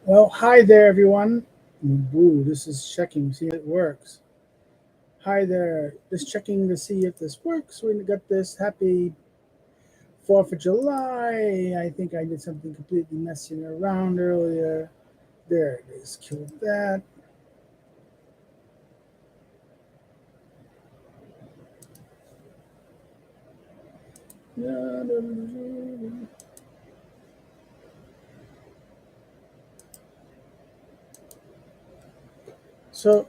Well, hi there, everyone. Ooh, this is checking, see if it works. Hi there. Just checking to see if this works. We got this. Happy 4th of July. I think I did something completely messing around earlier. There it is. Killed that. So,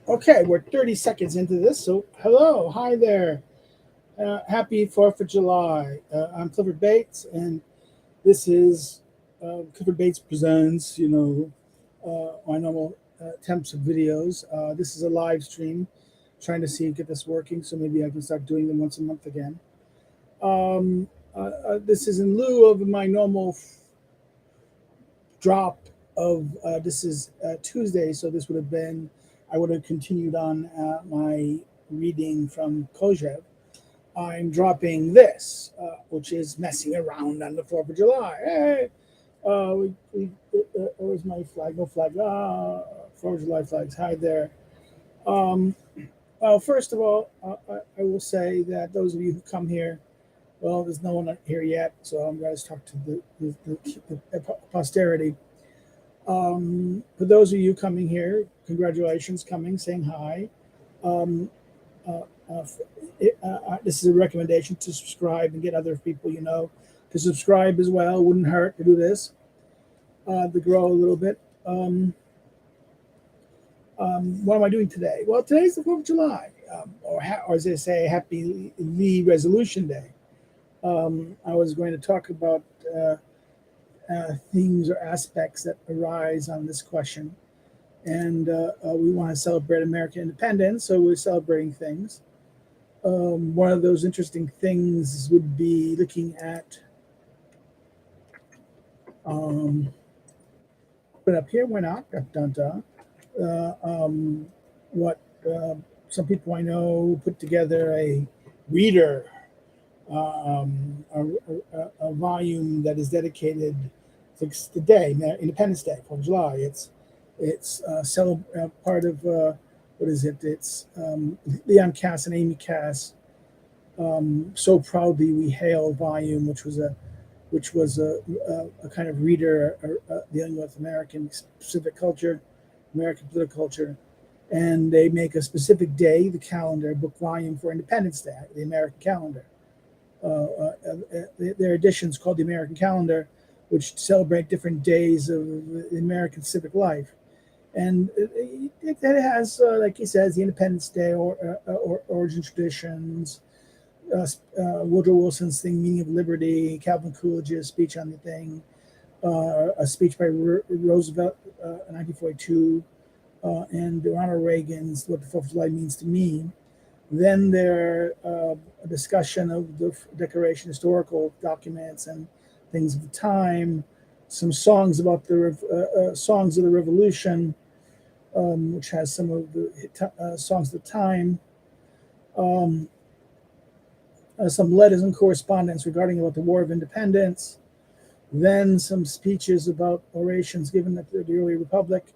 okay, we're 30 seconds into this. So, hello. Hi there. Happy 4th of July. I'm Clifford Bates, and this is Clifford Bates Presents, my normal attempts of videos. This is a live stream, trying to get this working, so maybe I can start doing them once a month again. This is in lieu of my normal drop of, this is Tuesday, so this would have been, I would have continued on my reading from Kojev. I'm dropping this, which is messing around on the 4th of July. Hey, where's my flag? No flag. 4th of July flags. Hi there. Well, first of all, I will say that those of you who come here, well, there's no one here yet, so I'm going to talk to the posterity. For those of you coming here, congratulations, saying hi. This is a recommendation to subscribe and get other people to subscribe as well. Wouldn't hurt to do this to grow a little bit. What am I doing today? Well, today's the 4th of July, or as they say, Happy Lee Resolution Day. I was going to talk about themes or aspects that arise on this question. And we want to celebrate American independence, so we're celebrating things. One of those interesting things would be looking at put up here, why not? What some people I know put together a reader, a volume that is dedicated to the day, Independence Day, 4th of July. It's part of what is it? It's Leon Cass and Amy Cass. So Proudly We Hail volume, which was a kind of reader dealing with American specific culture, American political culture, and they make a specific day, the calendar book volume for Independence Day, the American calendar. Their editions called the American calendar, which celebrate different days of the American civic life. And it has, like he says, the Independence Day or origin traditions, Woodrow Wilson's thing, Meaning of Liberty, Calvin Coolidge's speech on the thing, a speech by Roosevelt in 1942, and Ronald Reagan's What the 4th of July Means to Me. Then there a discussion of the Declaration, historical documents and things of the time, some songs about the songs of the Revolution, which has some of the songs of the time, some letters and correspondence regarding about the War of Independence, then some speeches about orations given at the early Republic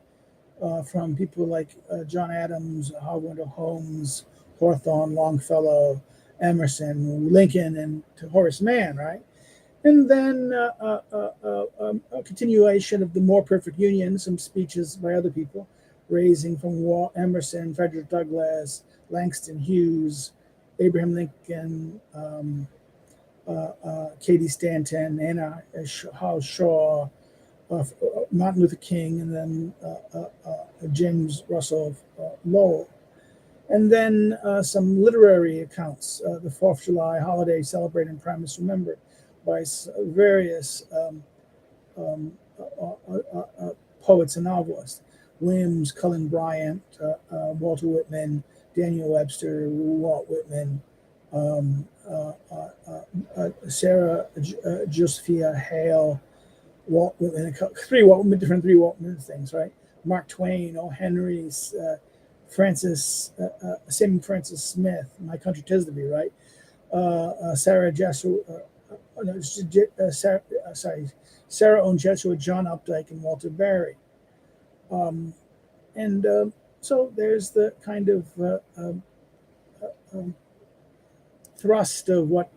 from people like John Adams, Howard Holmes, Hawthorne, Longfellow, Emerson, Lincoln, and to Horace Mann, right? And then a continuation of the More Perfect Union, some speeches by other people, raising from Emerson, Frederick Douglass, Langston Hughes, Abraham Lincoln, Katie Stanton, Anna Howe Shaw, Martin Luther King, and then James Russell Lowell. And then some literary accounts, the 4th of July holiday celebrated and promised remembered by various poets and novelists. Williams, Cullen Bryant, Walter Whitman, Daniel Webster, Walt Whitman, Sarah Josephia Hale, Walt Whitman, three Walt Whitman things, right? Mark Twain, O. Henry, Samuel Francis Smith, My Country 'Tis to Be, right? Sarah Jessel Sarah Owen Jesuit, John Updike, and Walter Berry. And so there's the kind of thrust of what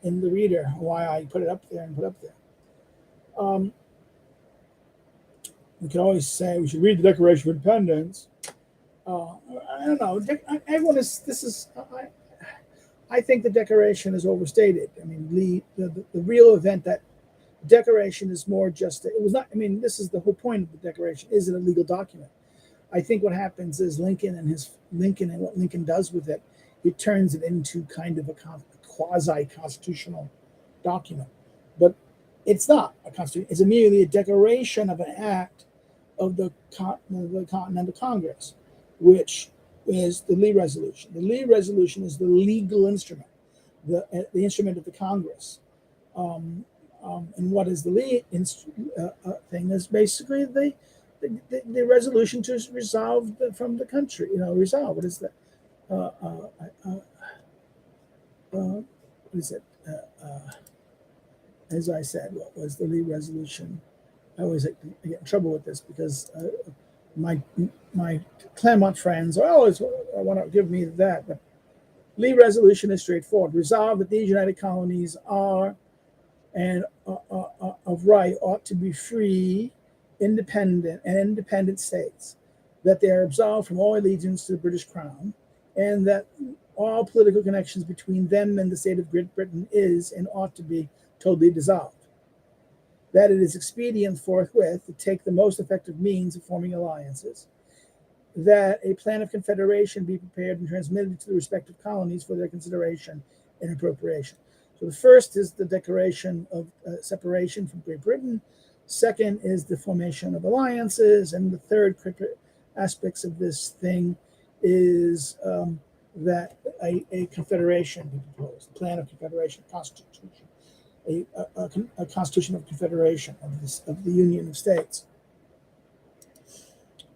in the reader, why I put it up there and put up there. We could always say we should read the Declaration of Independence. I don't know. Everyone is. This is. I think the Declaration is overstated. I mean, the real event, that Declaration is more just. It was not. I mean, this is the whole point of the Declaration. Is it a legal document? I think what happens is Lincoln and what Lincoln does with it, it turns it into kind of a quasi-constitutional document. But it's not a constitution. It's merely a declaration of an act of the Continental Congress, which is the Lee Resolution. The Lee Resolution is the legal instrument, the instrument of the Congress. And what is the Lee thing? Is basically the resolution to resolve from the country. Resolve. What is that? What is it? As I said, what was the Lee Resolution? I always get in trouble with this because my Claremont friends always want to give me that. But Lee Resolution is straightforward. Resolve that these United Colonies are and of right ought to be free, independent states, that they are absolved from all allegiance to the British Crown, and that all political connections between them and the state of Great Britain is and ought to be totally dissolved. That it is expedient forthwith to take the most effective means of forming alliances, that a plan of confederation be prepared and transmitted to the respective colonies for their consideration and appropriation. So the first is the declaration of separation from Great Britain. Second is the formation of alliances. And the third aspects of this thing is that a confederation be proposed, a plan of confederation, constitution, a constitution of confederation of the Union of States.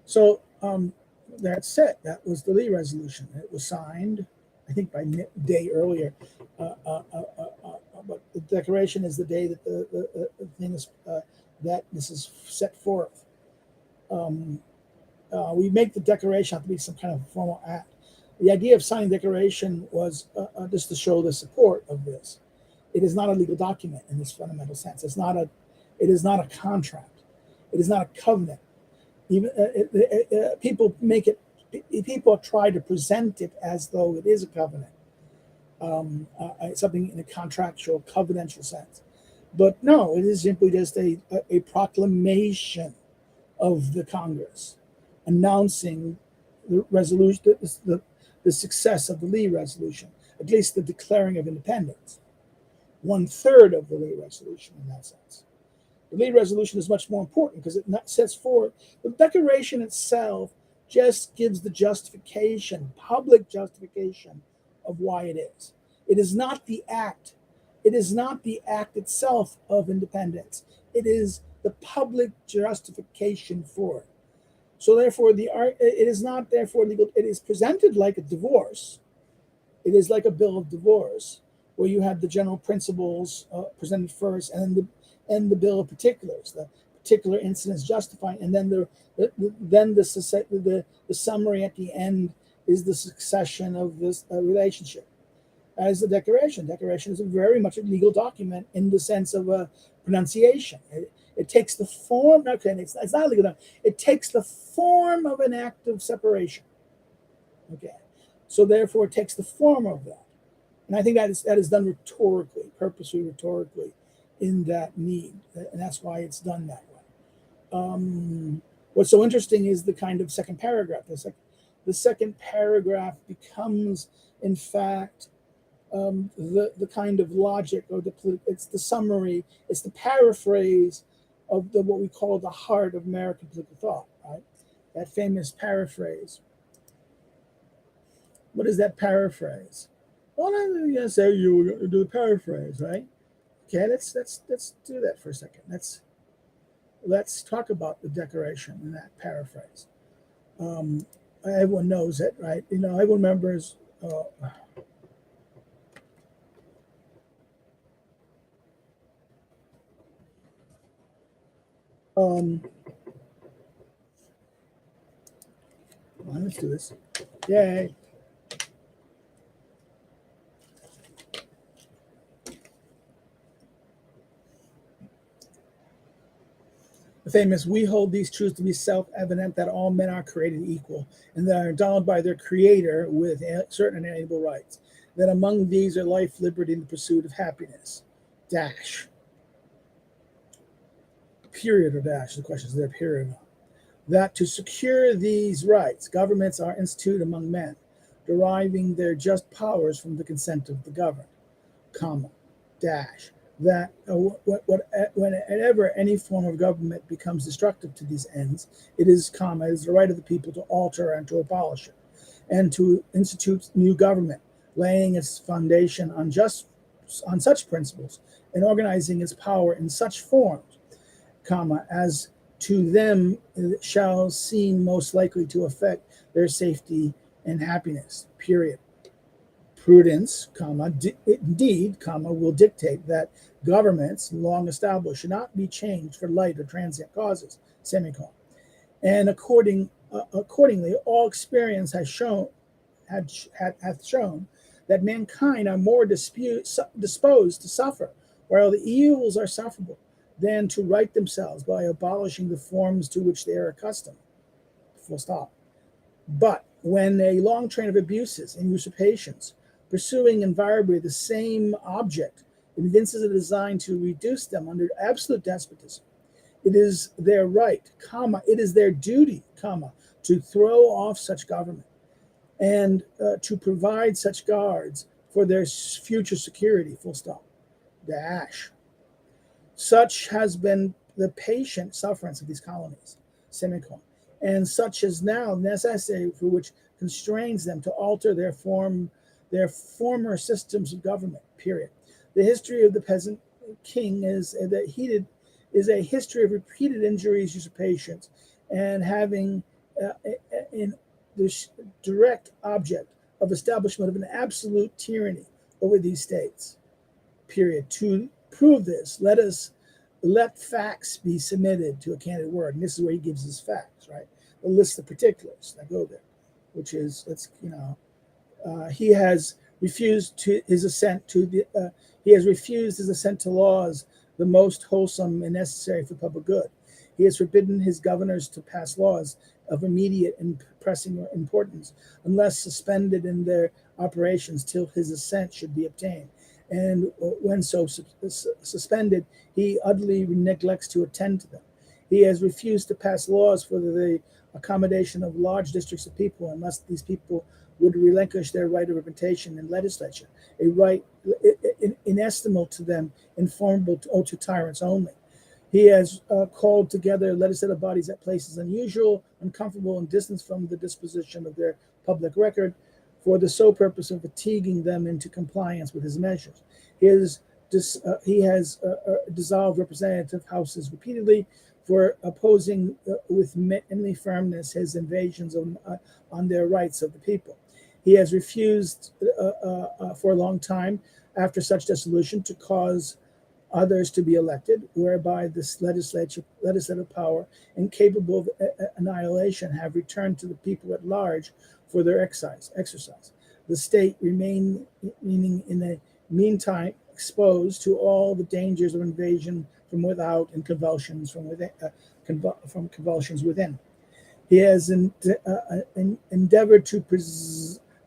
So that's it. That was the Lee Resolution. It was signed, I think, by a day earlier. But the Declaration is the day that the thing is that this is set forth. We make the Declaration have to be some kind of formal act. The idea of signing Declaration was just to show the support of this. It is not a legal document in this fundamental sense. It is not a contract. It is not a covenant. Even people make it. People try to present it as though it is a covenant, something in a contractual, covenantal sense. But no, it is simply just a proclamation of the Congress announcing the resolution, the success of the Lee Resolution, at least the declaring of independence. 1/3 of the Lee Resolution in that sense. The Lee Resolution is much more important because it sets forward the Declaration itself. Just gives the justification, public justification of why it is. It is not the act. It is not the act itself of independence. It is the public justification for it. So therefore, it is not therefore legal. It is presented like a divorce. It is like a bill of divorce, where you have the general principles presented first, and the bill of particulars, the particular incidents justifying, and then the summary at the end is the succession of this relationship. As the Declaration is very much a legal document in the sense of a pronunciation. It takes the form. Okay, it's not a legal document. It takes the form of an act of separation. Okay, so therefore it takes the form of that, and I think that is done rhetorically, purposely rhetorically, in that need, and that's why it's done that way. What's so interesting is the kind of second paragraph. The second paragraph becomes, in fact, the kind of logic, or it's the summary, it's the paraphrase of what we call the heart of American political thought, right? That famous paraphrase. What is that paraphrase? Well, I'm going to say you do the paraphrase, right? Okay, let's do that for a second. Let's talk about the Declaration in that paraphrase. Everyone knows it, right? Everyone remembers. Come on, let's do this. Yay. The famous, we hold these truths to be self-evident that all men are created equal and that are endowed by their creator with certain inalienable rights. That among these are life, liberty, and the pursuit of happiness. Dash. Period or dash? The question is there, period. That to secure these rights, governments are instituted among men, deriving their just powers from the consent of the governed, comma, dash. That whenever any form of government becomes destructive to these ends, it is, comma, it is the right of the people to alter and to abolish it, and to institute new government, laying its foundation on such principles and organizing its power in such forms, comma, as to them shall seem most likely to affect their safety and happiness, period. Prudence, comma, indeed, comma, will dictate that governments long established should not be changed for light or transient causes, semicolon. And accordingly, all experience hath shown that mankind are more disposed to suffer, while the evils are sufferable, than to right themselves by abolishing the forms to which they are accustomed. Full stop. But when a long train of abuses and usurpations, pursuing invariably the same object, evinces a design to reduce them under absolute despotism, it is their right, comma, it is their duty, comma, to throw off such government and to provide such guards for their future security, full stop, dash. Such has been the patient sufferance of these colonies, semicolon, and such is now necessary for which constrains them to alter their former systems of government, period. The history of the peasant king is a history of repeated injuries, usurpations, and having in the direct object of establishment of an absolute tyranny over these states, period. To prove this, let facts be submitted to a candid word. And this is where he gives his facts, right? A list of particulars that go there, which is, he has refused his assent to laws the most wholesome and necessary for public good. He has forbidden his governors to pass laws of immediate and pressing importance, unless suspended in their operations till his assent should be obtained. And when so suspended, he utterly neglects to attend to them. He has refused to pass laws for the accommodation of large districts of people, unless these people would relinquish their right of representation in legislature, a right inestimable to them, informable to tyrants only. He has called together legislative bodies at places unusual, uncomfortable, and distant from the disposition of their public record, for the sole purpose of fatiguing them into compliance with his measures. He has dissolved representative houses repeatedly for opposing with manly firmness his invasions on their rights of the people. He has refused for a long time, after such dissolution, to cause others to be elected, whereby this legislative power, incapable of annihilation, have returned to the people at large for their exercise. The state remaining in the meantime exposed to all the dangers of invasion from without and convulsions from within. He has endeavored to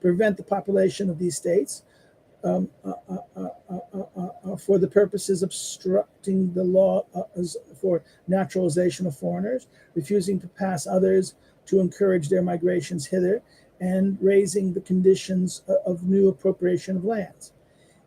prevent the population of these states for the purposes of obstructing the law for naturalization of foreigners, refusing to pass others to encourage their migrations hither, and raising the conditions of new appropriation of lands.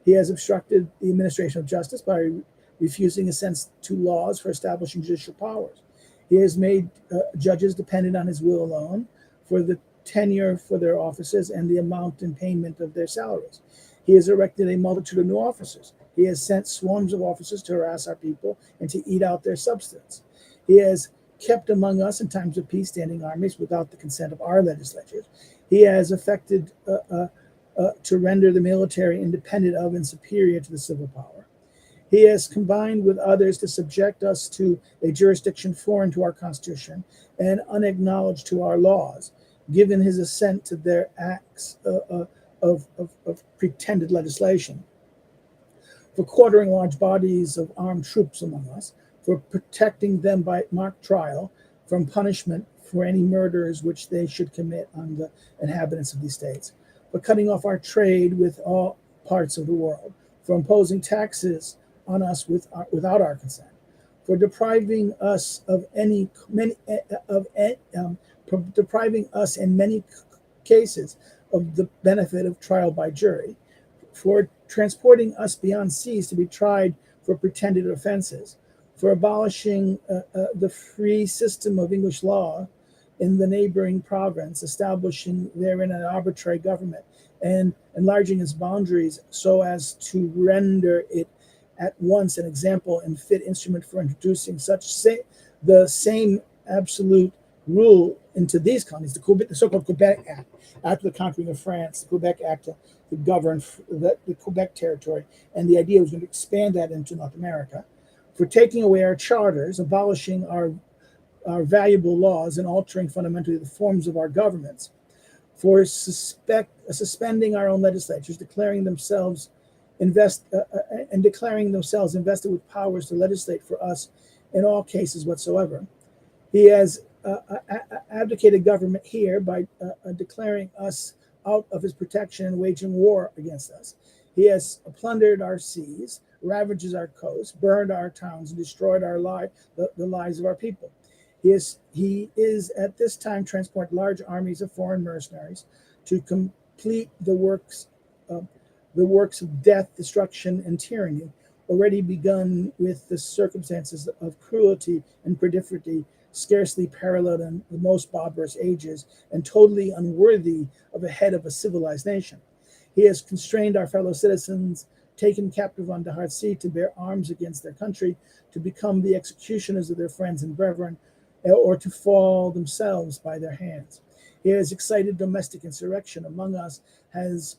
He has obstructed the administration of justice by refusing assent to laws for establishing judicial powers. He has made judges dependent on his will alone for the tenure for their offices and the amount and payment of their salaries. He has erected a multitude of new officers. He has sent swarms of officers to harass our people and to eat out their substance. He has kept among us in times of peace standing armies without the consent of our legislatures. He has affected to render the military independent of and superior to the civil power. He has combined with others to subject us to a jurisdiction foreign to our Constitution and unacknowledged to our laws, given his assent to their acts of pretended legislation, for quartering large bodies of armed troops among us, for protecting them by mock trial from punishment for any murders which they should commit on the inhabitants of these states, for cutting off our trade with all parts of the world, for imposing taxes on us without our consent, for depriving us depriving us in many cases of the benefit of trial by jury, for transporting us beyond seas to be tried for pretended offenses, for abolishing the free system of English law in the neighboring province, establishing therein an arbitrary government, and enlarging its boundaries so as to render it at once an example and fit instrument for introducing the same absolute rule into these colonies, the so-called Quebec Act, after the conquering of France, the Quebec Act to govern the Quebec territory, and the idea was going to expand that into North America, for taking away our charters, abolishing our valuable laws, and altering fundamentally the forms of our governments, for suspending our own legislatures, declaring themselves invested with powers to legislate for us in all cases whatsoever. He has abdicated government here by declaring us out of his protection and waging war against us. He has plundered our seas, ravages our coasts, burned our towns, and destroyed the lives of our people. He is at this time transport large armies of foreign mercenaries to complete the works of death, destruction, and tyranny already begun with the circumstances of cruelty and perfidy scarcely paralleled in the most barbarous ages and totally unworthy of a head of a civilized nation. He has constrained our fellow citizens, taken captive on the hard sea to bear arms against their country, to become the executioners of their friends and brethren, or to fall themselves by their hands. He has excited domestic insurrection among us, has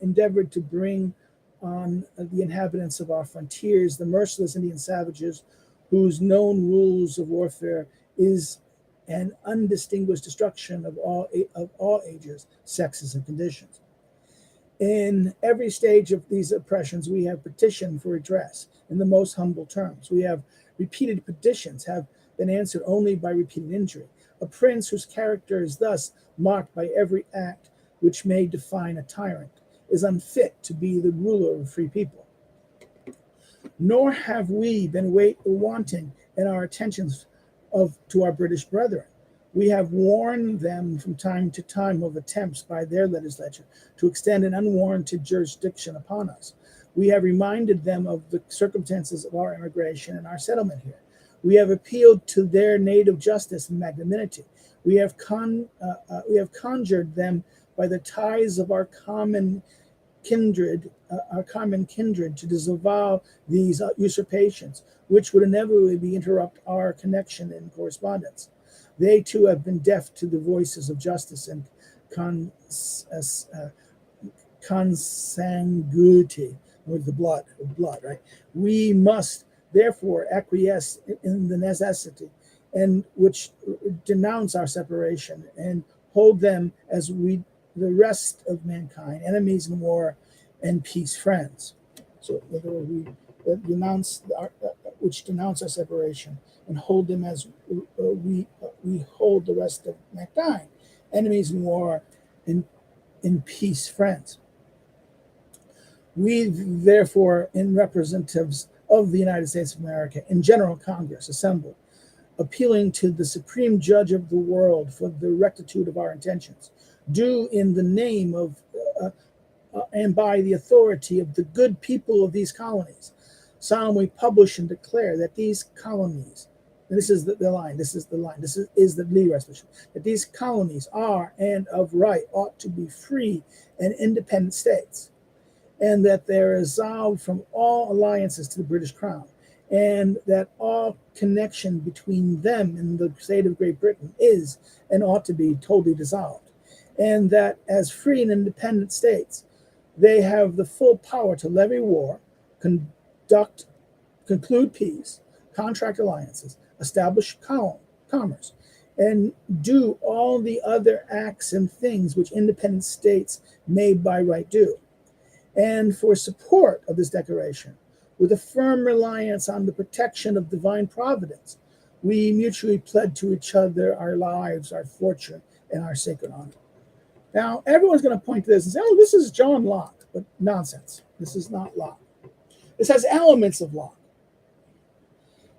endeavored to bring on the inhabitants of our frontiers the merciless Indian savages whose known rules of warfare is an undistinguished destruction of all ages, sexes, and conditions. In every stage of these oppressions, we have petitioned for redress in the most humble terms. We have repeated petitions, have been answered only by repeated injury. A prince whose character is thus marked by every act which may define a tyrant is unfit to be the ruler of a free people. Nor have we been wanting in our attentions to our British brethren. We have warned them from time to time of attempts by their legislature to extend an unwarranted jurisdiction upon us. We have reminded them of the circumstances of our immigration and our settlement here. We have appealed to their native justice and magnanimity. We have conjured them by the ties of our common kindred to disavow these usurpations, which would inevitably interrupt our connection and correspondence. They too have been deaf to the voices of justice and consanguinity with the blood, right? We must therefore acquiesce in the necessity and which denounce our separation and hold them as the rest of mankind, enemies in war and peace friends. So we denounce which denounce our separation and hold them as we hold the rest of mankind, enemies in war and in peace friends. We therefore, in representatives of the United States of America in General Congress assembled, appealing to the supreme judge of the world for the rectitude of our intentions, do in the name of and by the authority of the good people of these colonies, solemnly publish and declare that these colonies, and this is the line, this is the legal resolution, that these colonies are and of right ought to be free and independent states, and that they are resolved from all alliances to the British Crown, and that all connection between them and the state of Great Britain is and ought to be totally dissolved, and that as free and independent states, they have the full power to levy war, conduct conclude peace, contract alliances, establish commerce, and do all the other acts and things which independent states may by right do. And for support of this declaration, with a firm reliance on the protection of divine providence, we mutually pledge to each other our lives, our fortune, and our sacred honor. Now, everyone's going to point to this and say, oh, this is John Locke, but nonsense. This is not Locke. This has elements of Locke.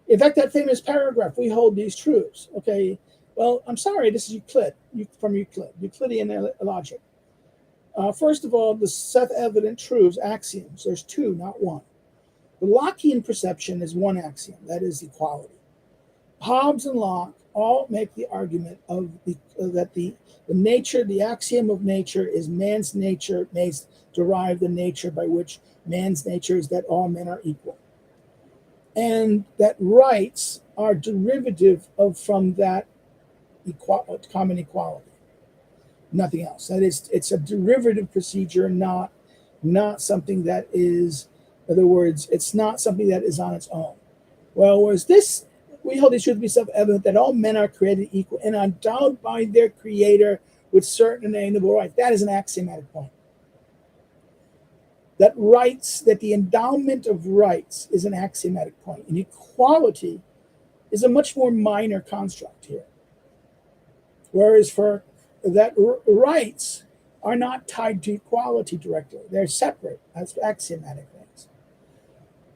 In fact, that famous paragraph, we hold these truths. Okay, well, I'm sorry, this is Euclid, from Euclid, Euclidean logic. First of all, the self-evident truths, axioms, there's two, not one. The Lockean perception is one axiom, that is equality. Hobbes and Locke all make the argument of that the nature, the axiom of nature is man's nature may derive the nature by which man's nature is that all men are equal. And that rights are derivative from that common equality. Nothing else. That is, it's a derivative procedure, not something that is, in other words, it's not something that is on its own. Well, whereas this, we hold it should be self-evident that all men are created equal and endowed by their creator with certain inalienable rights. That is an axiomatic point. That rights, that the endowment of rights is an axiomatic point. And equality is a much more minor construct here. Whereas for that rights are not tied to equality directly. They're separate as axiomatic things.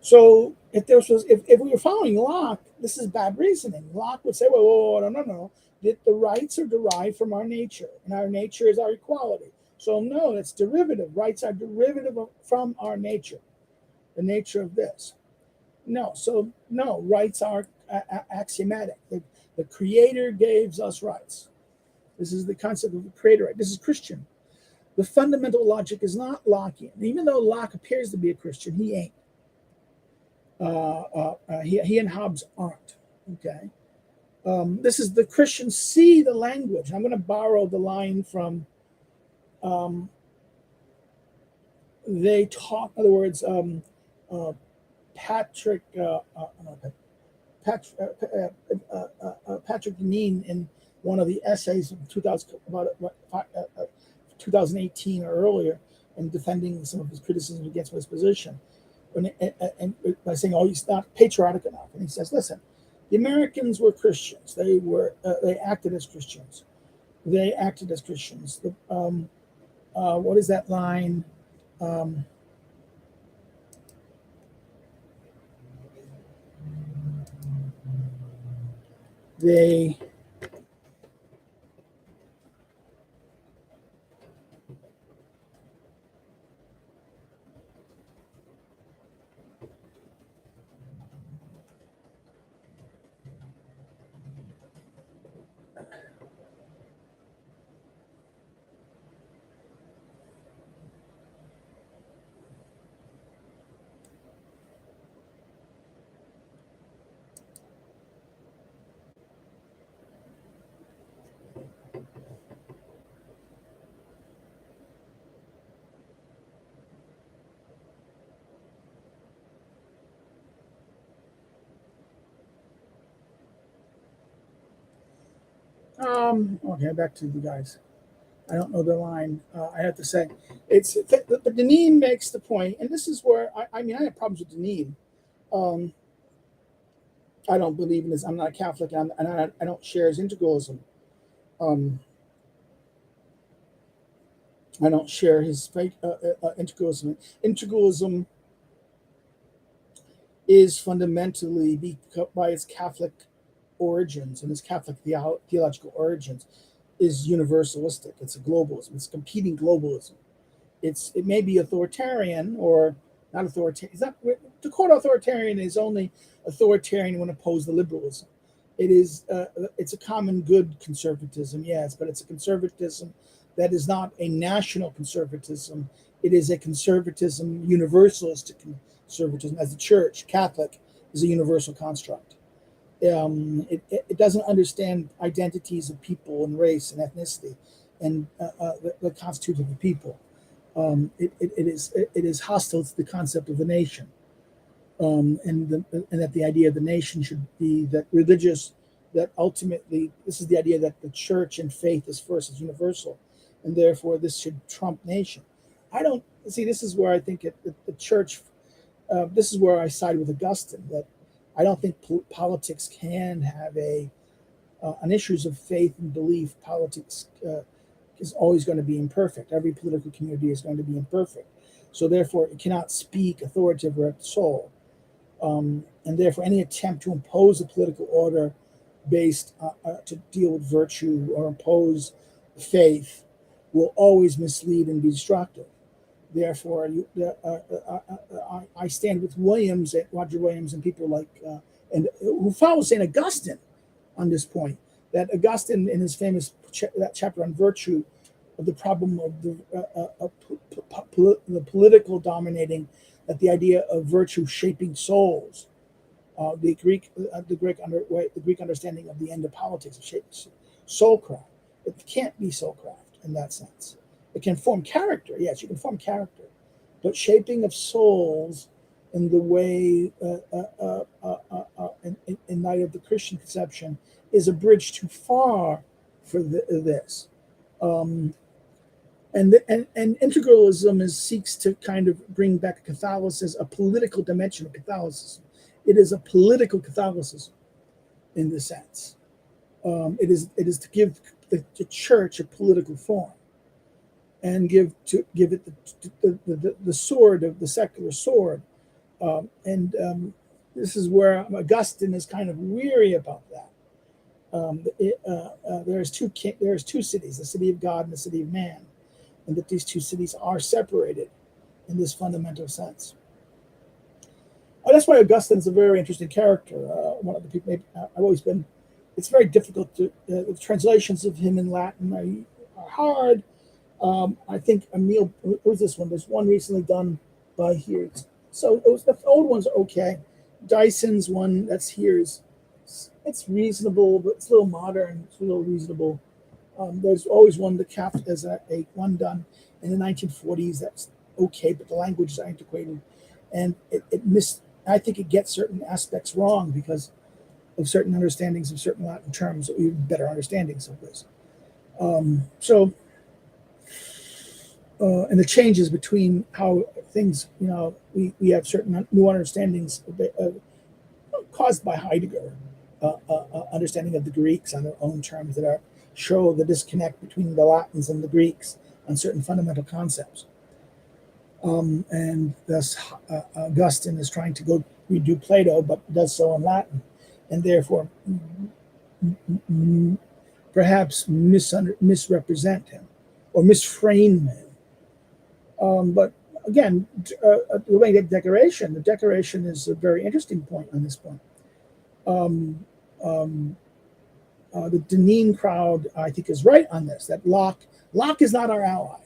So if we were following Locke, this is bad reasoning. Locke would say, well, no. The rights are derived from our nature, and our nature is our equality. So no, it's derivative. Rights are derivative from our nature, the nature of this. No, rights are axiomatic. The creator gives us rights. This is the concept of the creator right. This is Christian. The fundamental logic is not Lockean. Even though Locke appears to be a Christian, he ain't. He and Hobbes aren't. Okay. This is the Christians see the language. I'm going to borrow the line from. They talk. In other words, Patrick Deneen in one of the essays of 2018 or earlier, in defending some of his criticisms against his position, and by saying, "Oh, he's not patriotic enough," and he says, "Listen, the Americans were Christians. They acted as Christians. What is that line? They okay, back to the guys. I don't know the line. I have to say, but Deneen makes the point, and this is where I have problems with Deneen. I don't believe in this. I'm not a Catholic, and I don't share his integralism. I don't share his fake integralism. Integralism is fundamentally, by its Catholic origins and its Catholic theological origins, is universalistic. It's a globalism. It's competing globalism. It may be authoritarian or not authoritarian. It's not, to quote authoritarian is only authoritarian when opposed to liberalism. It's a common good conservatism, yes, but it's a conservatism that is not a national conservatism. It is a conservatism, universalistic conservatism, as the Church, Catholic, is a universal construct. It doesn't understand identities of people and race and ethnicity and the constitutive of people. It is hostile to the concept of the nation. and that the idea of the nation should be that religious, that ultimately this is the idea that the church and faith is first, is universal, and therefore this should trump nation. I don't see. This is where I think the church. This is where I side with Augustine, that I don't think politics can have on issues of faith and belief. Politics is always going to be imperfect. Every political community is going to be imperfect. So therefore, it cannot speak authoritatively at the soul. And therefore, any attempt to impose a political order based to deal with virtue or impose faith will always mislead and be destructive. Therefore, I stand with Williams, Roger Williams, and people like and who follow Saint Augustine on this point. That Augustine, in his famous that chapter on virtue, of the problem of the political dominating, that the idea of virtue shaping souls, the Greek understanding of the end of politics of shaping soulcraft. It can't be soulcraft in that sense. It can form character. Yes, you can form character, but shaping of souls in the way in light of the Christian conception is a bridge too far for this. And integralism seeks to kind of bring back Catholicism, a political dimension of Catholicism. It is a political Catholicism in the sense. It is to give the church a political form, and give it the sword of the secular sword. This is where Augustine is kind of weary about that. There's two cities, the city of God and the city of man, and that these two cities are separated in this fundamental sense. That's why Augustine is a very interesting character. One of the people I've always been. It's very difficult to the translations of him in Latin are hard. I think Emil, what was this one? There's one recently done by here. So the old ones are okay. Dyson's one that's here it's reasonable, but it's a little modern. It's a little reasonable. There's always one that capped as a one done in the 1940s that's okay, but the language is antiquated, and I think it gets certain aspects wrong because of certain understandings of certain Latin terms, or even better understandings of this. And the changes between how things, we have certain new understandings caused by Heidegger, understanding of the Greeks on their own terms that show the disconnect between the Latins and the Greeks on certain fundamental concepts. And thus, Augustine is trying to go redo Plato, but does so in Latin, and therefore perhaps misrepresent him or misframe him. But again, the decoration is a very interesting point on this point. The Deneen crowd, I think, is right on this, that Locke is not our ally.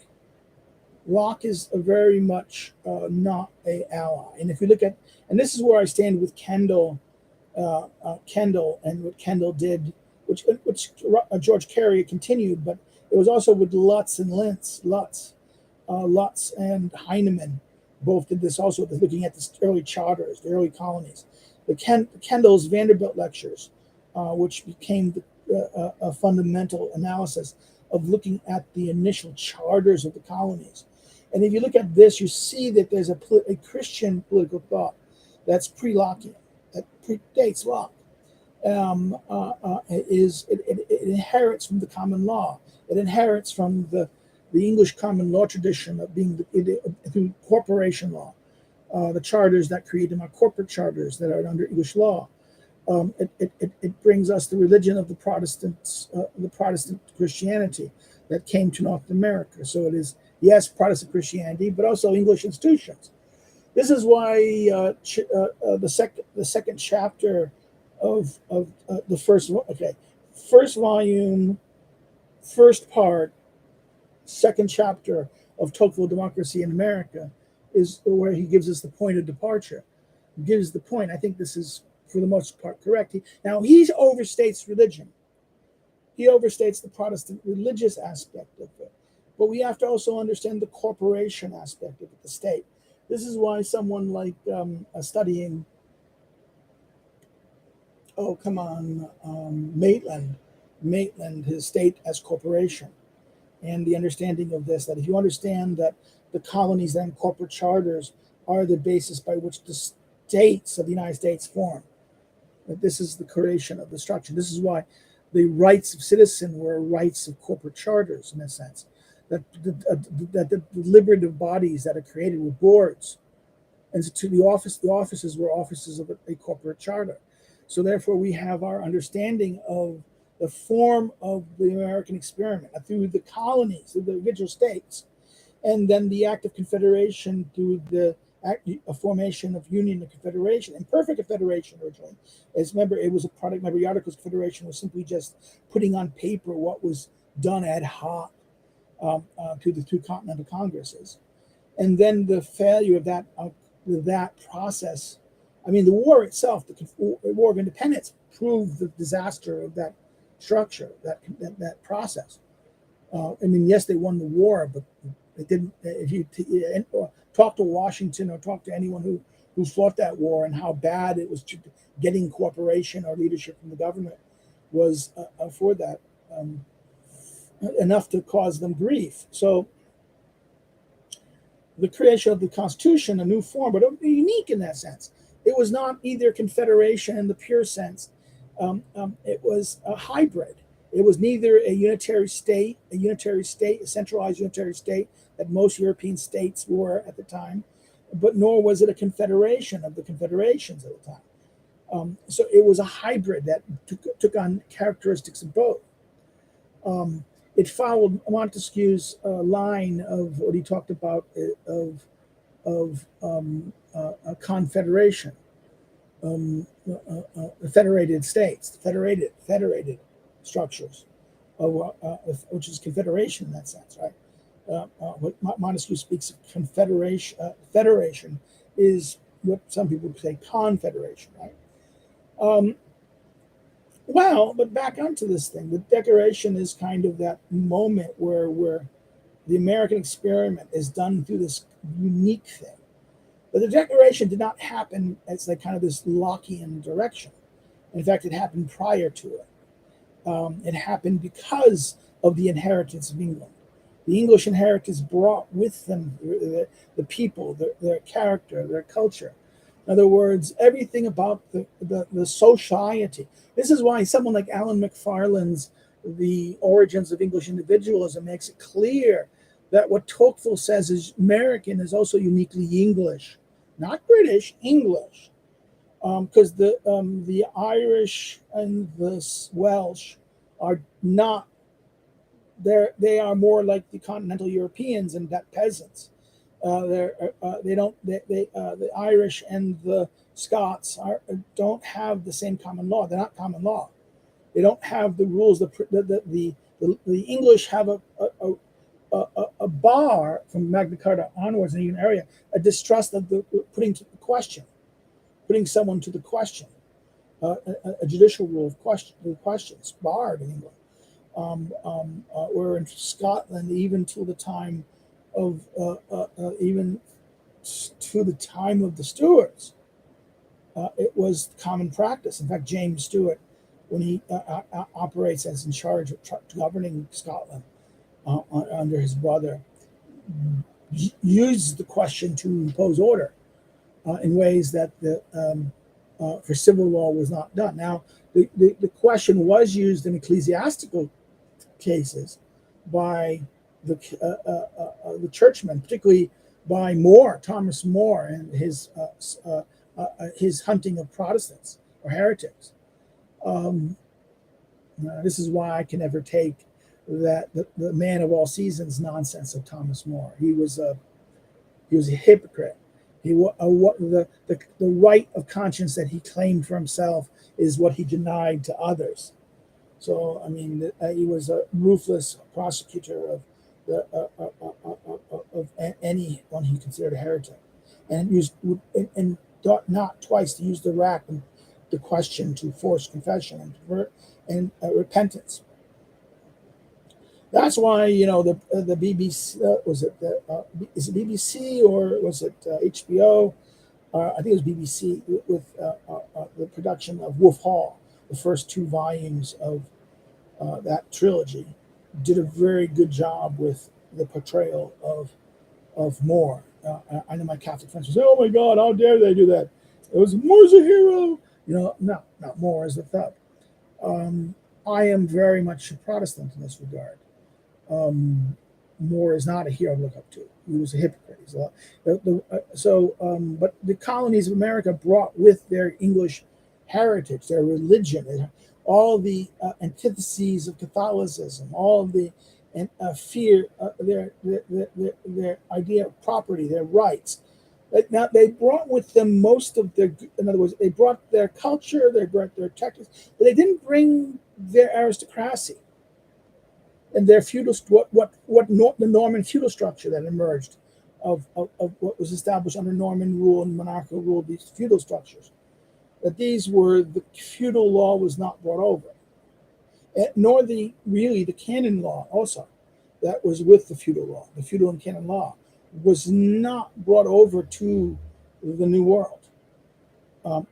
Locke is very much not an ally. And if we look at, and this is where I stand with Kendall and what Kendall did, which George Carey continued, but it was also with Lutz and Lentz. Lutz and Heinemann both did this also, looking at the early charters, the early colonies. Kendall's Vanderbilt lectures, which became a fundamental analysis of looking at the initial charters of the colonies. And if you look at this, you see that there's a Christian political thought that's pre-Lockean, that predates Locke. It inherits from the common law. It inherits from the English common law tradition of being through corporation law. The charters that create them are corporate charters that are under English law. It brings us the religion of the Protestants, the Protestant Christianity that came to North America. So it is, yes, Protestant Christianity, but also English institutions. This is why the second chapter of the first volume, first part, second chapter of Tocqueville Democracy in America is where he gives us the point of departure. He gives the point. I think this is, for the most part, correct. He overstates religion. He overstates the Protestant religious aspect of it. But we have to also understand the corporation aspect of it, the state. This is why someone like studying, oh, come on, Maitland, his state as corporation, and the understanding of this, that if you understand that the colonies and corporate charters are the basis by which the states of the United States form, that this is the creation of the structure. This is why the rights of citizen were rights of corporate charters, in a sense, that the deliberative bodies that are created were boards, and so to the offices were offices of a corporate charter. So therefore, we have our understanding of the form of the American experiment through the colonies, through the individual states, and then the act of confederation through the formation of union and confederation, and perfect confederation originally. As remember, it was a product. Remember, the Articles of Confederation was simply just putting on paper what was done ad hoc to the two continental congresses, and then the failure of that process. I mean, the war itself, the War of Independence, proved the disaster of that structure, that process. I mean, yes, they won the war, but they didn't. If you talk to Washington or talk to anyone who fought that war and how bad it was getting cooperation or leadership from the government was for that, enough to cause them grief. So the creation of the Constitution, a new form, but unique in that sense. It was not either confederation in the pure sense. It was a hybrid. It was neither a unitary state, a centralized unitary state that most European states were at the time, but nor was it a confederation of the confederations at the time. So it was a hybrid that took on characteristics of both. It followed Montesquieu's line of what he talked about of a confederation, federated states, federated structures, which is confederation in that sense, right? What Montesquieu speaks of federation is what some people say confederation, right? Well, but back onto this thing, the Declaration is kind of that moment where the American experiment is done through this unique thing. But the Declaration did not happen as like kind of this Lockean direction. In fact, it happened prior to it. It happened because of the inheritance of England. The English inheritance brought with them the people, their character, their culture. In other words, everything about the society. This is why someone like Alan McFarland's The Origins of English Individualism makes it clear that what Tocqueville says is American is also uniquely English, not British, English. Because the Irish and the Welsh are not, they are more like the continental Europeans and that peasants. The Irish and the Scots don't have the same common law. They're not common law. They don't have the rules. The English have a bar from Magna Carta onwards in even area, a distrust of the putting someone to the question, a judicial rule of questions barred in England. Where in Scotland, even till the time of the Stuarts, it was common practice. In fact, James Stuart, when he operates as in charge of governing Scotland under his brother, uses the question to impose order in ways that for civil law was not done. Now, the question was used in ecclesiastical cases by the churchmen, particularly by Thomas More, and his hunting of Protestants or heretics. This is why I can never take that the man of all seasons nonsense of Thomas More. He was a hypocrite. The right of conscience that he claimed for himself is what he denied to others. So, I mean, he was a ruthless prosecutor of anyone he considered a heretic, and thought not twice to use the rack and the question to force confession and repentance. That's why the BBC was it is it BBC or was it HBO? I think it was BBC with the production of Wolf Hall, the first two volumes of that trilogy, did a very good job with the portrayal of Moore. I know my Catholic friends would say, "Oh my God, how dare they do that?" It was Moore's a hero. No, not Moore as the thug. Um, I am very much a Protestant in this regard. Moore is not a hero to look up to. He was a hypocrite. But the colonies of America brought with their English heritage, their religion, all the antitheses of Catholicism, all of the fear, their idea of property, their rights. Now they brought with them most of their. In other words, they brought their culture, they brought their tactics, but they didn't bring their aristocracy and their feudal the Norman feudal structure that emerged of what was established under Norman rule and monarchical rule, these feudal structures. That these were the feudal law was not brought over, nor the canon law also that was with the feudal law. The feudal and canon law was not brought over to the New World,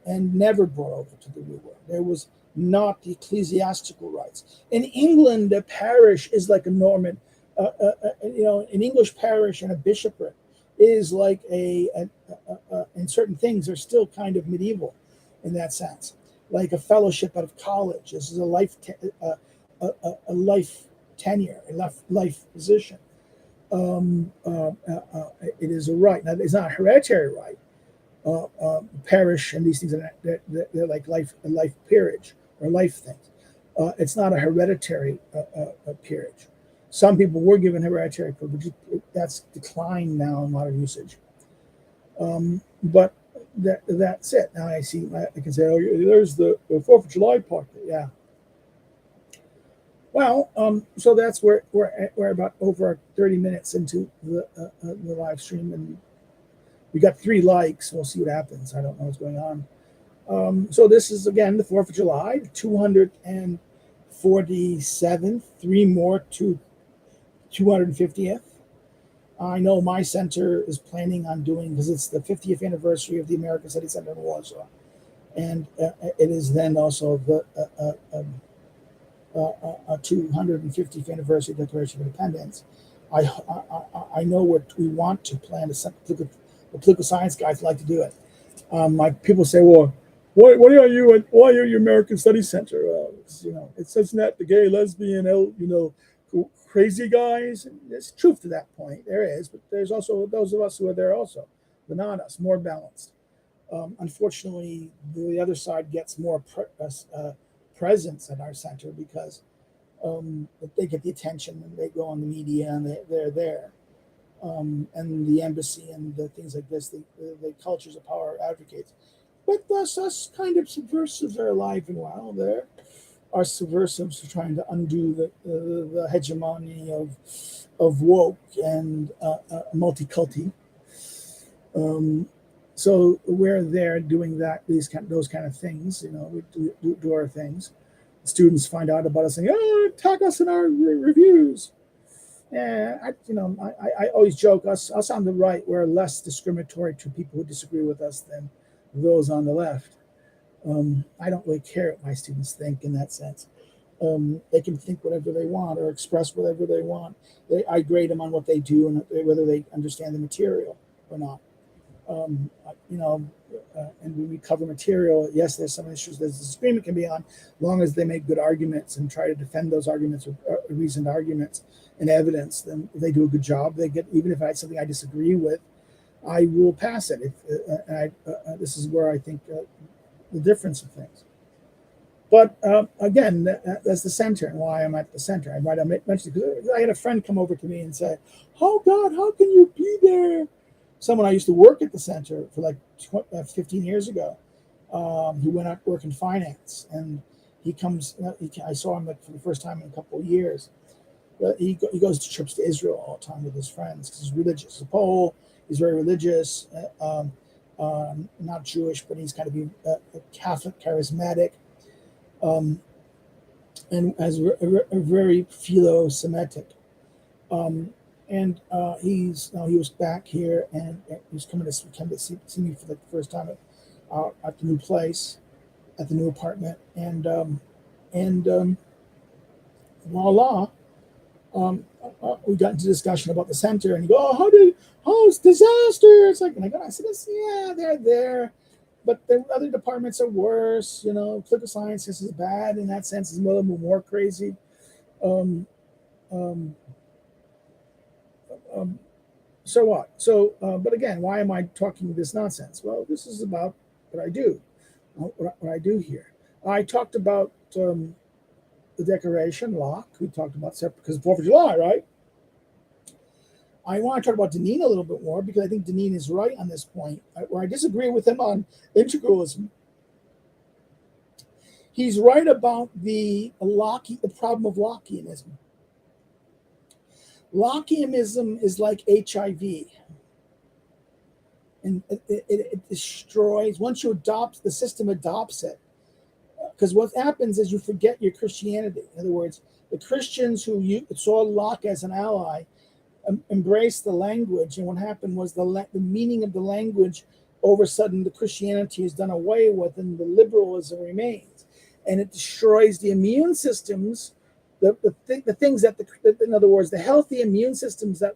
and never brought over to the New World. There was not the ecclesiastical rights. In England, a parish is like a Norman, an English parish and a bishopric is like in certain things are still kind of medieval in that sense, like a fellowship out of college. This is a life tenure, a life position. It is a right. Now, it's not a hereditary right. Parish and these things they're like life peerage or life things. It's not a hereditary peerage. Some people were given hereditary privilege. That's declined now in modern usage. But that's it. Now I can say, oh, there's the 4th of July part. Yeah. Well, so that's where we're about over 30 minutes into the live stream, and we got 3 likes. We'll see what happens. I don't know what's going on. So this is again the 4th of July, 247th, 3 more to 250th. I know my center is planning on doing, because it's the 50th anniversary of the American Studies Center in Warsaw, and it is then also the 250th anniversary Declaration of Independence. I know what we want to plan. The political science guys like to do it. My people say, well, why are you American Studies Center? It's not the gay, lesbian, crazy guys. There's truth to that point. There is, but there's also those of us who are there also, but not us, more balanced. Unfortunately, the other side gets more presence at our center because they get the attention and they go on the media and they're there. And the embassy and the things like this, the cultures of power advocates. But us kind of subversives are alive and well. There are subversives who are trying to undo the hegemony of woke and multiculti. So we're there doing those kind of things. We do our things. Students find out about us saying, "Oh, tag us in our reviews." Yeah, I always joke us on the right, we're less discriminatory to people who disagree with us than those on the left. I don't really care what my students think in that sense. They can think whatever they want or express whatever they want. I grade them on what they do and whether they understand the material or not. And when we cover material, yes, there's some issues that disagreement can be on, as long as they make good arguments and try to defend those arguments with reasoned arguments and evidence. Then if they do a good job, they get, even if I had something I disagree with, I will pass it. This is where I think the difference of things. But again, that's the center and why I'm at the center. I mentioned because I had a friend come over to me and say, "Oh God, how can you be there?" Someone I used to work at the center for like 15 years ago. He went out to work in finance, and he comes. I saw him for the first time in a couple of years. But he goes to trips to Israel all the time with his friends because he's religious. He's a Pole. He's very religious. Not Jewish, but he's kind of a Catholic, charismatic. and as very philo-Semitic. And he was back here, and he was coming to see me for the first time at the new place, at the new apartment, and voila, we got into discussion about the center, and he go, oh, it's disaster. It's like, and I said, yeah, they're there, but the other departments are worse. Political sciences is bad in that sense. It's a little more crazy. Um, um, um, so what? But again, why am I talking this nonsense? Well, this is about what I do, what I do here. I talked about the Declaration, Locke. We talked about separate because 4th of July, right? I want to talk about Deneen a little bit more because I think Deneen is right on this point, where I disagree with him on integralism. He's right about the problem of Lockeanism. Lockeanism is like HIV, and it destroys once you adopt the system adopts it. Because what happens is you forget your Christianity. In other words, the Christians who saw Locke as an ally embraced the language, and what happened was the meaning of the language over a sudden the Christianity is done away with, and the liberalism remains, and it destroys the immune systems, the things that in other words, the healthy immune systems that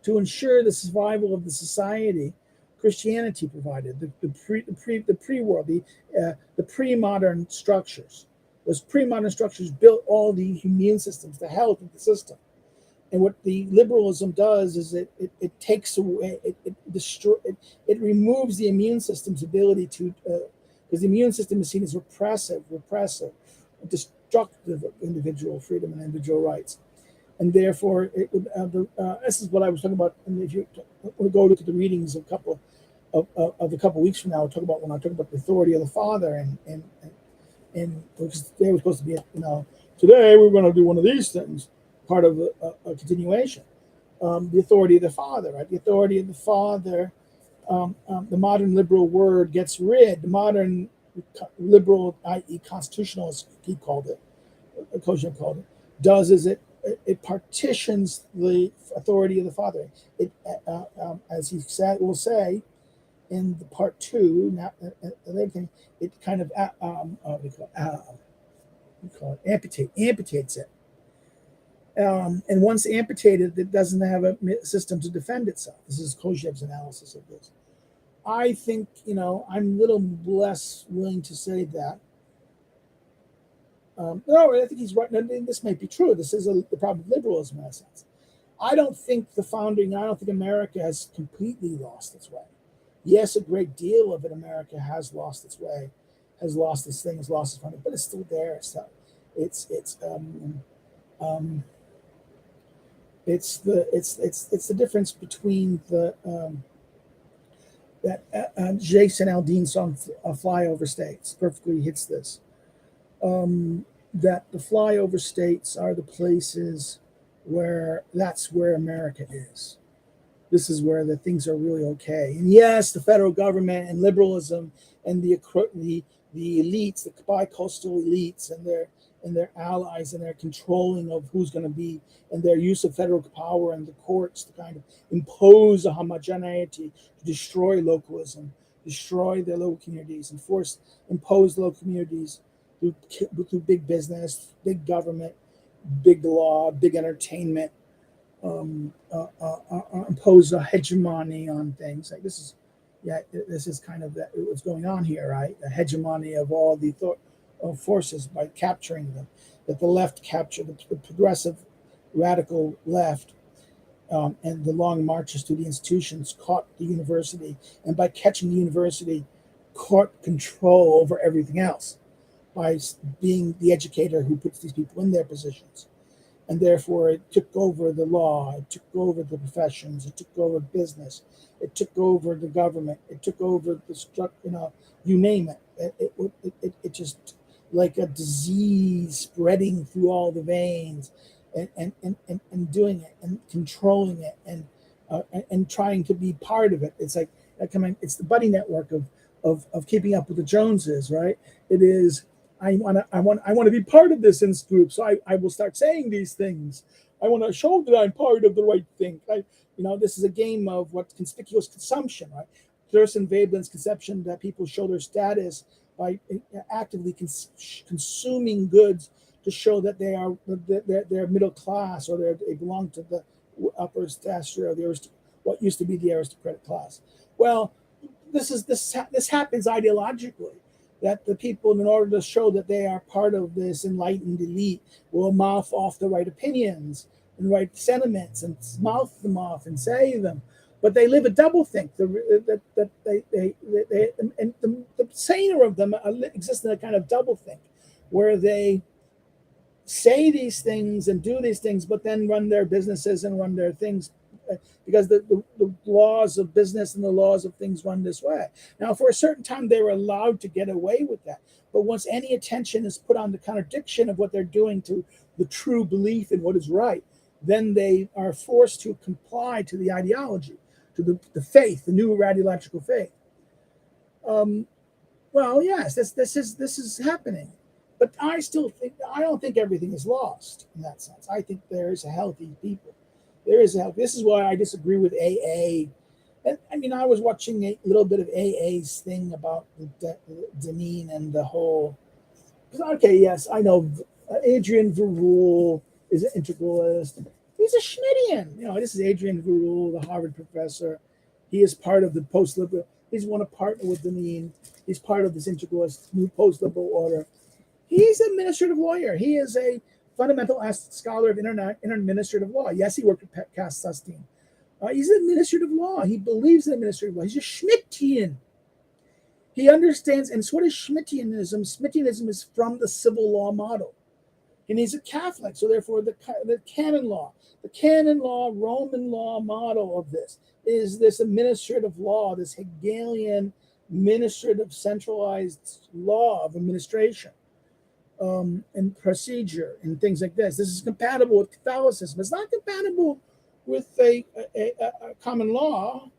to ensure the survival of the society. Christianity provided the pre-world, the pre-modern structures. Those pre-modern structures built all the immune systems, the health of the system. And what the liberalism does is it takes away, it removes the immune system's ability to, because the immune system is seen as repressive, destructive of individual freedom and individual rights. And therefore, this is what I was talking about. And if you go look at the readings of a couple weeks from now, when I talk about the authority of the Father, and because they were supposed to be, today we're going to do one of these things, part of a continuation. The authority of the Father, right? The authority of the Father. The modern liberal word gets rid. The modern liberal, i.e., constitutionalist, he called it, Kojam called it, does is it partitions the authority of the Father. It, as he will say in the part 2, it kind of amputates it. And once amputated, it doesn't have a system to defend itself. This is Kojev's analysis of this. I think, I'm a little less willing to say that. No, I think he's right. And this might be true. This is the problem of liberalism in a sense. I don't think America has completely lost its way. Yes, a great deal of it, America has lost its way, has lost its thing, has lost its money, but it's still there. So it's the difference between that Jason Aldean song "Flyover States" perfectly hits this. That the flyover states are the places where that's where America is. This is where the things are really okay. And yes, the federal government and liberalism and the elites, the bi-coastal elites and their allies and their controlling of who's going to be and their use of federal power and the courts to kind of impose a homogeneity to destroy localism, destroy their local communities, and impose local communities through big business, big government, big law, big entertainment, impose a hegemony on things. Like this is kind of what's going on here, right? A hegemony of all the forces by capturing them. That the left captured the progressive, radical left, and the long marches to the institutions caught the university, and by catching the university, caught control over everything else by being the educator who puts these people in their positions. And therefore, it took over the law, it took over the professions, it took over business, it took over the government, it took over the you name it. It just like a disease spreading through all the veins, and doing it and controlling it and trying to be part of it. It's like it's the buddy network of keeping up with the Joneses, right? It is I want to be part of this in this group, so I will start saying these things. I want to show that I'm part of the right thing. This is a game of what conspicuous consumption, right? Thurston Veblen's conception that people show their status by actively consuming goods to show that they're middle class, or they belong to the upper stature of what used to be the aristocratic class. Well, this happens ideologically, that the people, in order to show that they are part of this enlightened elite, will mouth off the right opinions and right sentiments and mouth them off and say them. But they live a doublethink. And the saner of them exist in a kind of doublethink, where they say these things and do these things, but then run their businesses and run their things, because the laws of business and the laws of things run this way. Now, for a certain time, they were allowed to get away with that. But once any attention is put on the contradiction of what they're doing to the true belief in what is right, then they are forced to comply to the ideology, to the faith, the new radiological faith. Well, yes, this is happening. But I don't think everything is lost in that sense. I think there is a healthy people. There is a healthy. This is why I disagree with AA. And I mean, I was watching a little bit of AA's thing about Deneen and the whole. Okay, yes, I know Adrian Verrule is an integralist. He's a Schmittian. This is Adrian Verrule, the Harvard professor. He is part of the post-liberal. He's one of partner with Deneen. He's part of this integralist new post-liberal order. He's an administrative lawyer. He is a fundamental scholar of administrative law. Yes, he worked with Cass Susteen. He's an administrative law. He believes in administrative law. He's a Schmittian. He understands, and so what is Schmittianism? Schmittianism is from the civil law model. And he's a Catholic, so therefore the canon law, Roman law model of this is this administrative law, this Hegelian administrative centralized law of administration. And procedure and things like this. This is compatible with Catholicism. It's not compatible with a common law.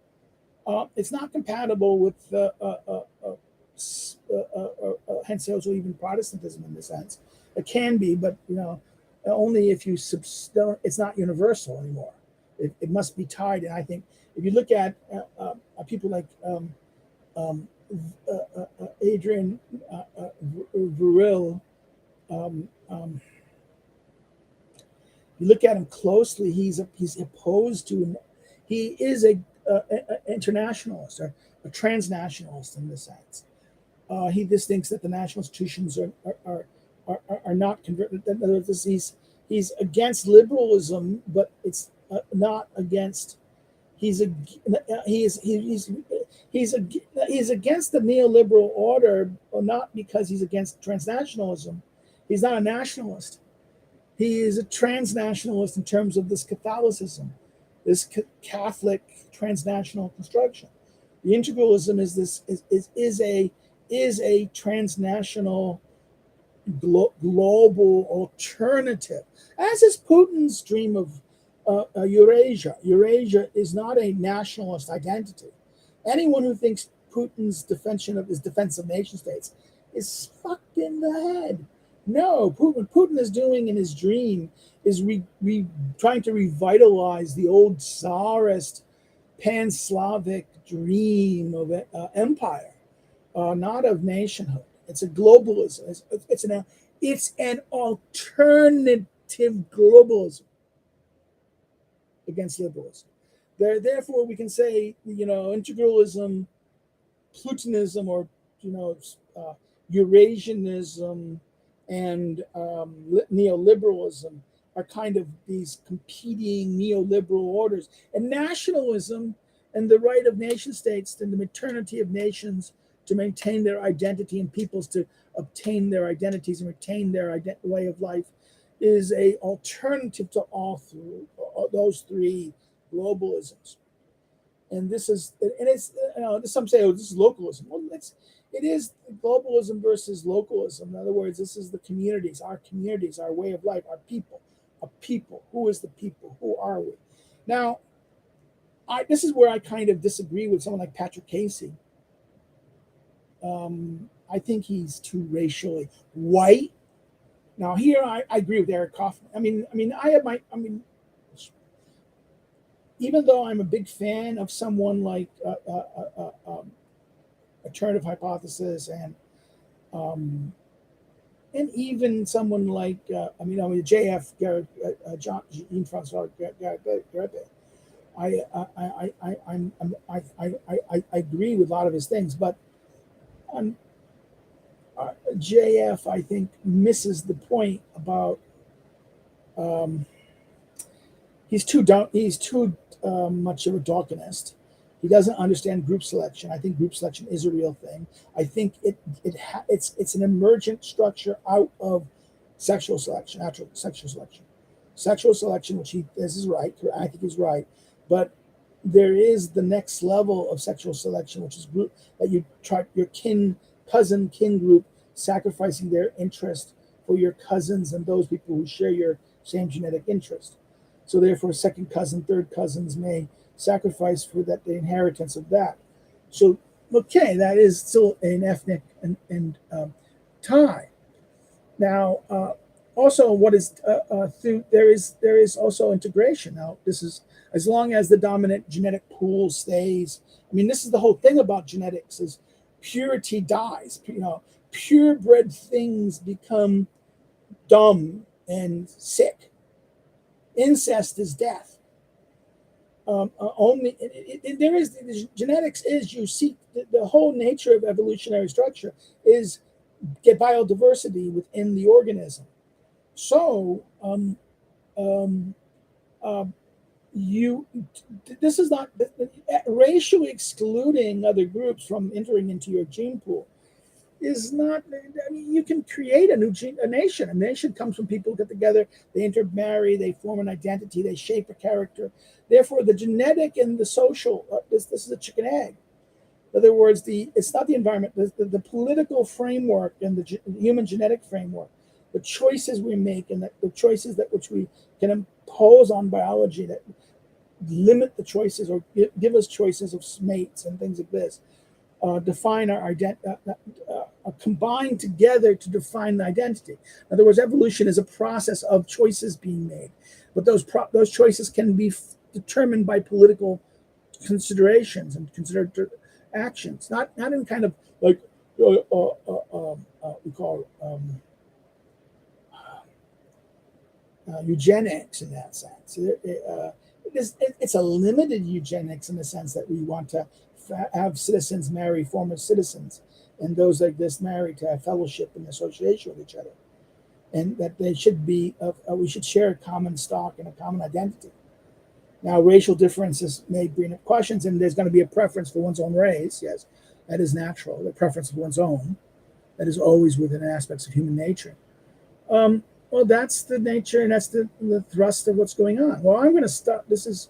It's not compatible with hence also even Protestantism in the sense. It can be, but only if you it's not universal anymore. It must be tied. And I think if you look at people like Adrian Verrille. You look at him closely. He's opposed to. He is a internationalist or a transnationalist in this sense. He just thinks that the national institutions are not converted. He's against liberalism, but it's not against. He's against the neoliberal order, not because he's against transnationalism. He's not a nationalist. He is a transnationalist in terms of this Catholicism, this Catholic transnational construction. The integralism is a transnational global alternative, as is Putin's dream of Eurasia. Eurasia is not a nationalist identity. Anyone who thinks Putin's defense of nation states is fucked in the head. No, what Putin is doing in his dream is trying to revitalize the old Tsarist pan-Slavic dream of empire, not of nationhood. It's a globalism. It's an alternative globalism against liberalism. Therefore, we can say, integralism, Plutinism, or Eurasianism and neoliberalism are kind of these competing neoliberal orders. And nationalism and the right of nation states and the maternity of nations to maintain their identity and peoples to obtain their identities and retain their way of life is a alternative to those three globalisms. And some say, oh, this is localism. Well, it is globalism versus localism. In other words, this is the communities, our way of life, our people. A people. Who is the people? Who are we? Now, this is where I kind of disagree with someone like Patrick Casey. I think he's too racially white. Now here I agree with Eric Kaufman. Even though I'm a big fan of someone like Alternative Hypothesis um, and even someone like JF Jean Francois Garrett. I agree with a lot of his things, but JF I think misses the point about he's too much of a Dawkinist. He doesn't understand group selection. I think group selection is a real thing. I think it's an emergent structure out of sexual selection, natural sexual selection. Sexual selection, which this is right, I think is right, but there is the next level of sexual selection, which is group that you try your kin group sacrificing their interest for your cousins and those people who share your same genetic interest. So therefore, second cousin, third cousins may sacrifice for that the inheritance of that. So okay, that is still an ethnic and tie. Now, also, what is through there is also integration. Now, this is as long as the dominant genetic pool stays. I mean, this is the whole thing about genetics: is purity dies. Purebred things become dumb and sick. Incest is death. There is genetics is you seek the whole nature of evolutionary structure is get biodiversity within the organism. So this is not racially excluding other groups from entering into your gene pool is not. I mean, you can create a nation. A nation comes from people who get together, they intermarry, they form an identity, they shape a character. Therefore, the genetic and the social, this is a chicken egg. In other words, it's not the environment, the political framework and the human genetic framework, the choices we make and the choices which we can impose on biology that limit the choices or give us choices of mates and things like this. Define our identity, combine together to define the identity. In other words, evolution is a process of choices being made, but those choices can be determined by political considerations and considered actions, not in kind of like we call eugenics in that sense. It's a limited eugenics in the sense that we want to have citizens marry former citizens, and those like this marry to have fellowship and association with each other, and that they should be we should share a common stock and a common identity. Now, racial differences may bring up questions, and there's going to be a preference for one's own race. Yes, that is natural. The preference for one's own, that is always within aspects of human nature. Well, that's the nature, and that's the thrust of what's going on. Well, I'm going to stop. This is.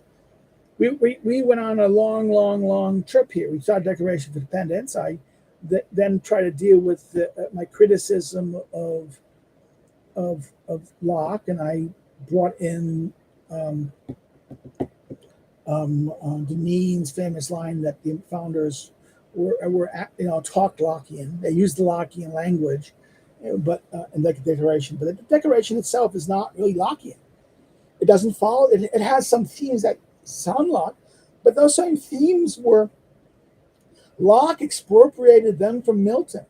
We went on a long trip here. We saw Declaration of Independence. I then try to deal with my criticism of Locke, and I brought in Deneen's famous line that the founders were talked Lockean. They used the Lockean language, but in the Declaration. But the Declaration itself is not really Lockean. It doesn't follow. It has some themes that sound Locke, but those same themes were Locke expropriated them from Milton.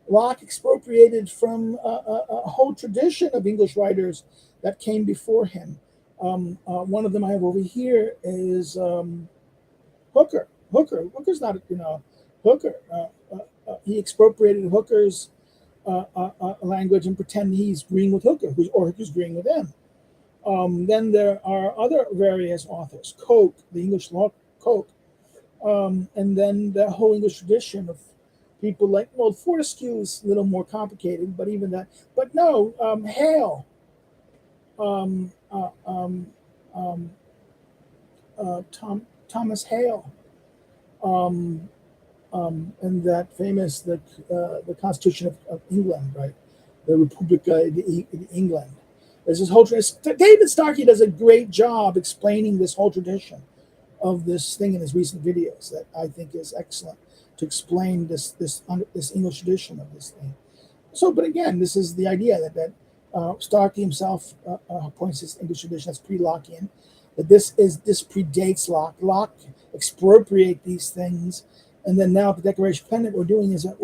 Locke expropriated from a whole tradition of English writers that came before him. One of them I have over here is Hooker. Hooker's not Hooker. He expropriated Hooker's language and pretend he's agreeing with Hooker, or Hooker's agreeing with him. Then there are other various authors, Coke, the English law Coke, and then the whole English tradition of people like, well, Fortescue is a little more complicated, but even that. But no, Hale, Thomas Hale, and that famous the Constitution of England, right? The Republica in England. There's this whole tradition. David Starkey does a great job explaining this whole tradition of this thing in his recent videos that I think is excellent. to explain this English tradition of this thing. So, but again, this is the idea that Starkey himself points this English tradition as pre-Lockean, that this predates Locke. Locke expropriate these things, and then now the Declaration of Independence, what we're doing is that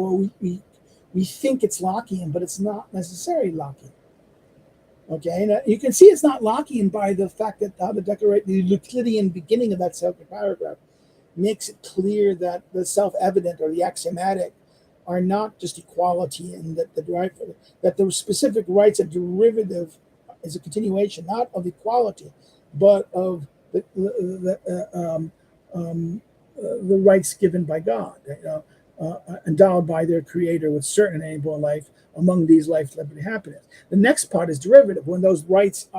we think it's Lockean, but it's not necessarily Lockean. Okay, and you can see it's not Lockean by the fact that the Euclidean beginning of that second paragraph makes it clear that the self-evident or the axiomatic are not just equality, and that the specific rights are derivative, is a continuation not of equality, but of the rights given by God, endowed by their Creator with certain enable life. Among these, life, liberty, happiness. The next part is derivative. When those rights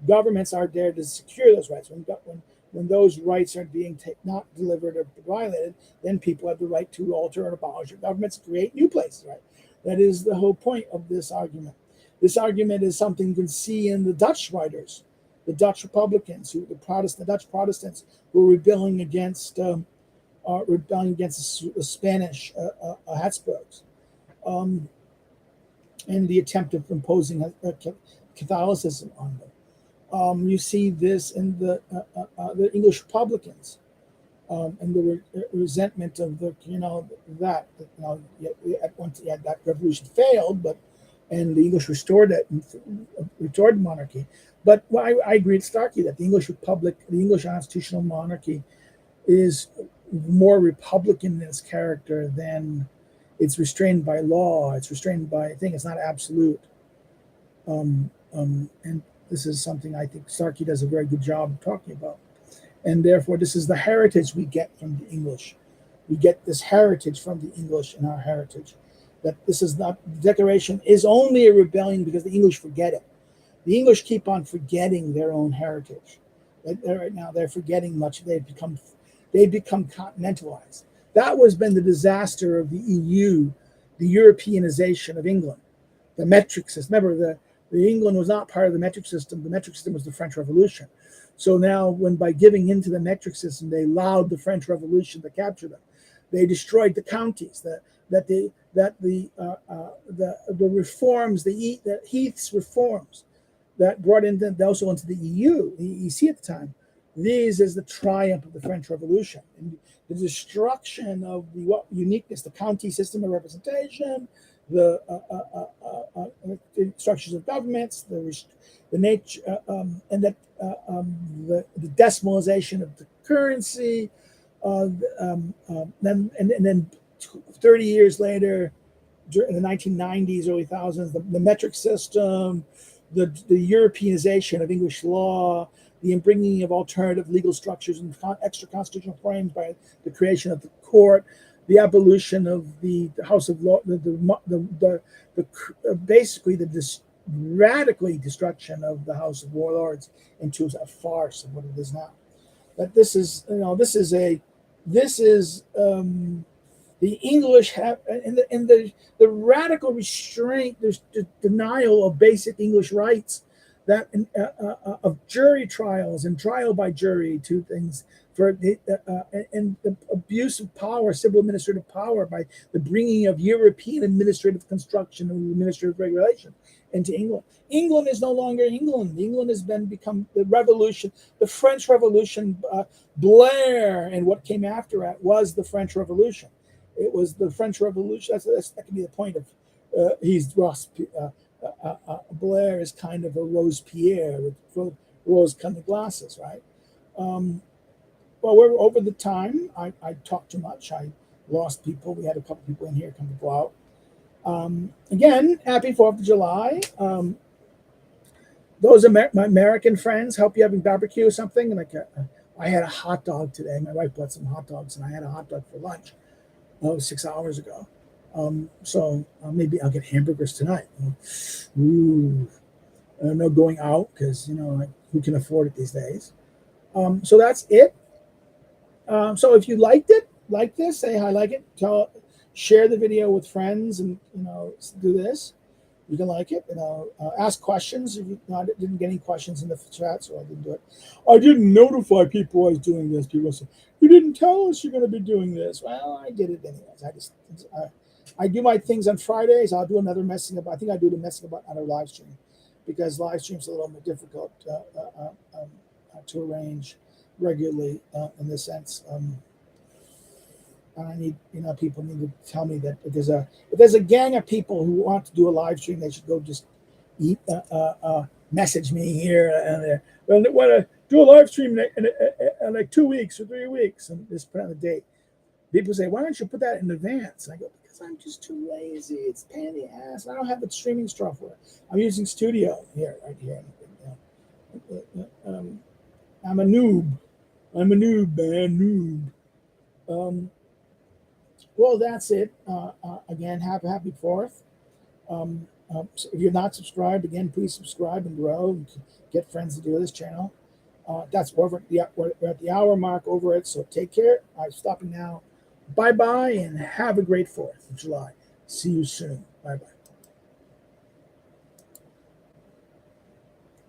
governments are there to secure those rights. When those rights are being not delivered or violated, then people have the right to alter or abolish your governments, create new places. Right. That is the whole point of this argument. This argument is something you can see in the Dutch writers, the Dutch Republicans, the Dutch Protestants who were rebelling against the Spanish Habsburgs. And the attempt of imposing Catholicism on them. You see this in the English Republicans, and the resentment of that revolution failed, and the English restored monarchy. But I agree with Starkey that the English Republic, the English constitutional monarchy, is more republican in its character than. It's restrained by law. It's restrained by a thing. It's not absolute. And this is something I think Starkey does a very good job of talking about. And therefore, this is the heritage we get from the English. We get this heritage from the English in our heritage. That this is not, the Declaration is only a rebellion because the English forget it. The English keep on forgetting their own heritage. Right now, they're forgetting much. They become continentalized. That was been the disaster of the EU, the Europeanization of England, the metric system. Remember, the England was not part of the metric system. The metric system was the French Revolution. So now, by giving into the metric system, they allowed the French Revolution to capture them. They destroyed the counties. The reforms, the Heath's reforms, that brought also into the EU, the EEC at the time. These is the triumph of the French Revolution. And the destruction of the uniqueness, the county system of representation, the structures of governments, the nature, and the decimalization of the currency. Then 30 years later, in the 1990s, early thousands, the metric system, the Europeanization of English law, the bringing of alternative legal structures and extra constitutional frames by the creation of the court, the abolition of the House of Law, basically the radically destruction of the House of Warlords into a farce of what it is now. That this is the English have, and the radical restraint, there's the denial of basic English rights, that of jury trials and trial by jury, two things, and the abuse of power, civil administrative power, by the bringing of European administrative construction and administrative regulation into England. England is no longer England. England has become the revolution, the French Revolution. Blair and what came after it was the French Revolution. It was the French Revolution. That can be the point of he's Ross. Blair is kind of a Robespierre with rose-colored glasses, right? Well, we're over the time. I talked too much. I lost people. We had a couple people in here, a couple people out. Again, happy 4th of July. Those my American friends, hope you having barbecue or something. I had a hot dog today. My wife bought some hot dogs, and I had a hot dog for lunch. 6 hours ago. So maybe I'll get hamburgers tonight. Ooh, no going out because who can afford it these days? So that's it. So if you liked it, like this, say I like it. Share the video with friends, and do this. You can like it. Ask questions. If I didn't get any questions in the chat, so I didn't do it. I didn't notify people I was doing this. People say, you didn't tell us you're going to be doing this. Well, I did it anyways. I do my things on Fridays. I'll do another messing about. I think I do the messing about on a live stream, because live stream's a little bit difficult to arrange regularly in this sense. And I need, people need to tell me that if there's a gang of people who want to do a live stream, they should go just message me here and there. Well, they want to do a live stream in like 2 weeks or 3 weeks, and just put on the date. People say, why don't you put that in advance? And I go, because I'm just too lazy. It's a pain in the ass. I don't have the streaming software. I'm using Studio right here. I'm a noob. I'm a noob, man, noob. Well, that's it. Again, happy 4th. So if you're not subscribed, again, please subscribe and grow and get friends to do this channel. That's over. We're at the hour mark over it. So take care. I'm stopping now. Bye-bye and have a great 4th of July. See you soon. Bye-bye.